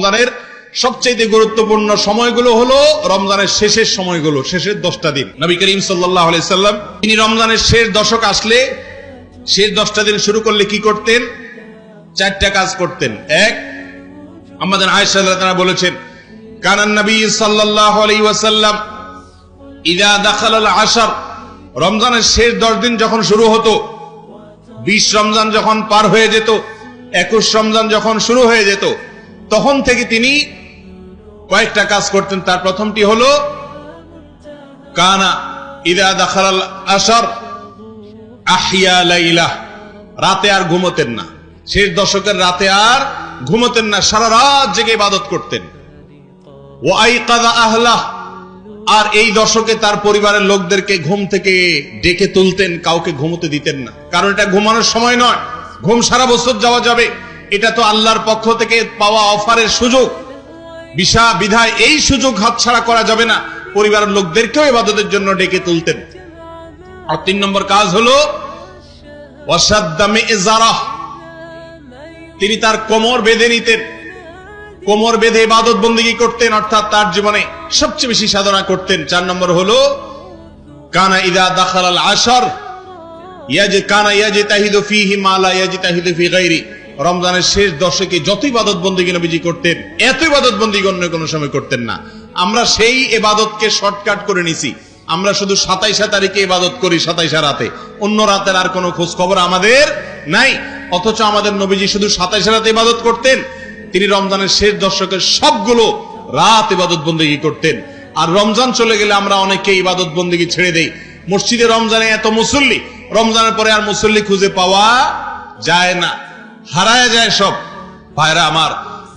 রমজানের সবচেয়ে গুরুত্বপূর্ণ সময়গুলো হলো রমজানের শেষের সময়গুলো, শেষের 10টা দিন। নবী করিম সাল্লাল্লাহু আলাইহি সাল্লাম তিনি রমজানের শেষ দশক আসলে শেষ 10টা দিন শুরু করলে কি করতেন? 4টা কাজ করতেন। এক, আমাদের আয়েশা রাদিয়াল্লাহু তাআলা বলেছেন, কানান নবী সাল্লাল্লাহু আলাইহি ওয়াসাল্লাম ইযা দাখালাল আশর, রমজানের শেষ 10 দিন যখন শুরু হতো, 20 রমজান যখন পার হয়ে যেত, 21 রমজান যখন শুরু হয়ে যেত, তখন থেকে তিনি কয়েকটা কাজ করতেন। তার প্রথমটি হলো কানা ইযা দাখালাল আশর আহইয়া লাইলাহ, রাতে আর ঘুমোতেন না। শেষ দশকের রাতে আর ঘুমোতেন না, সারা রাত জেগে ইবাদত করতেন। ওয়া আইকাযা আহলাহ, আর এই দশকে তার পরিবারের লোকদেরকে ঘুম থেকে ডেকে তুলতেন, কাউকে ঘুমোতে দিতেন না। কারণ এটা ঘুমানোর সময় নয়, ঘুম সারা বছর যাওয়া যাবে, এটা তো আল্লাহর পক্ষ থেকে পাওয়া অফারের সুযোগ, বিধায় এই সুযোগ হাতছাড়া করা যাবে না। পরিবারের লোকদেরকেও ইবাদতের জন্য ডেকে তুলতেন। আর 3 নম্বর কাজ হলো ওয়াসাদ্দা মিযজারাহ, তিনি তার কোমর বেঁধে নিতেন, কোমর বেঁধে ইবাদত বন্দেগী করতেন, অর্থাৎ তার জীবনে সবচেয়ে বেশি সাধনা করতেন। 4 নম্বর হলো কানা ইযা দাখালাল আশর কানা ইয়াজতাহিদু ফীহি মা লা ইয়াজতাহিদু ফী গায়রি, রমজানের শেষ দশকে যত ইবাদত বন্দেগী নবীজি করতেন, এত ইবাদত বন্দেগী অন্য কোনো সময় করতেন না। আমরা সেই ইবাদতকে শর্টকাট করে নিছি, আমরা শুধু 27 তারিখে ইবাদত করি, 27 রাতে, অন্য রাতের আর কোনো খোঁজ খবর আমাদের নাই। অথচ আমাদের নবীজি শুধু 27 রাতে ইবাদত করতেন, তিনি রমজানের শেষ দশকের সবগুলো রাত ইবাদত বন্দেগী করতেন। আর রমজান চলে গেলে আমরা অনেকে ইবাদত বন্দেগী ছেড়ে দেই। মসজিদে রমজানে এত মুসল্লি, রমজানের পরে আর মুসল্লি খুঁজে পাওয়া যায় না, হারায় যায় সব। ভাইরা আমার,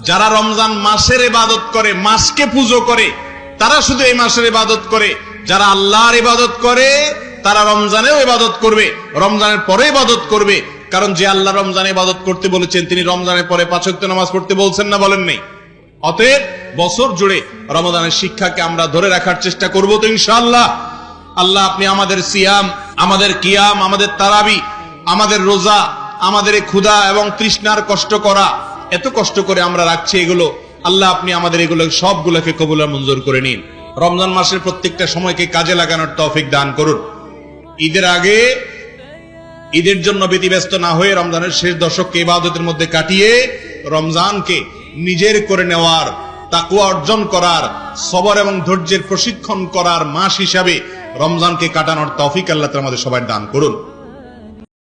যারা রমজান মাসের ইবাদত করে, মাসকে পুজো করে, তারা শুধু এই মাসের ইবাদত করে। যারা আল্লাহর ইবাদত করে তারা রমজানেও ইবাদত করবে, রমজানের পরে ইবাদত করবে। কারণ যে আল্লাহ রমজানে ইবাদত করতে বলেছেন, তিনি রমজানের পরে 5 ওয়াক্ত নামাজ পড়তে বলছেন না, বলেন নাই? অতএব বছর জুড়ে রমজানের শিক্ষাকে আমরা ধরে রাখার চেষ্টা করব তো ইনশাআল্লাহ। আল্লাহ আপনি আমাদের সিয়াম, আমাদের কিয়াম, আমাদের তারাবি, আমাদের রোজা, আমাদের ক্ষুধা এবং তৃষ্ণার কষ্ট করা, এত কষ্ট করে আমরা রাখছি এগুলো, আল্লাহ আপনি আমাদের এগুলো সবগুলোকে কবুল আর মঞ্জুর করে নিন। রমজান মাসের প্রত্যেকটা সময়কে কাজে লাগানোর তৌফিক দান করুন। ঈদের আগে ঈদের জন্য ব্যতিব্যস্ত না হয়ে রমজানের শেষ দশককে ইবাদতের মধ্যে কাটিয়ে রমজানকে নিজের করে নেওয়ার, তাকওয়া অর্জন করার, সবর এবং ধৈর্যের প্রশিক্ষণ করার মাস হিসাবে রমজানকে কাটানোর তৌফিক আল্লাহ আমাদের সবাই দান করুন।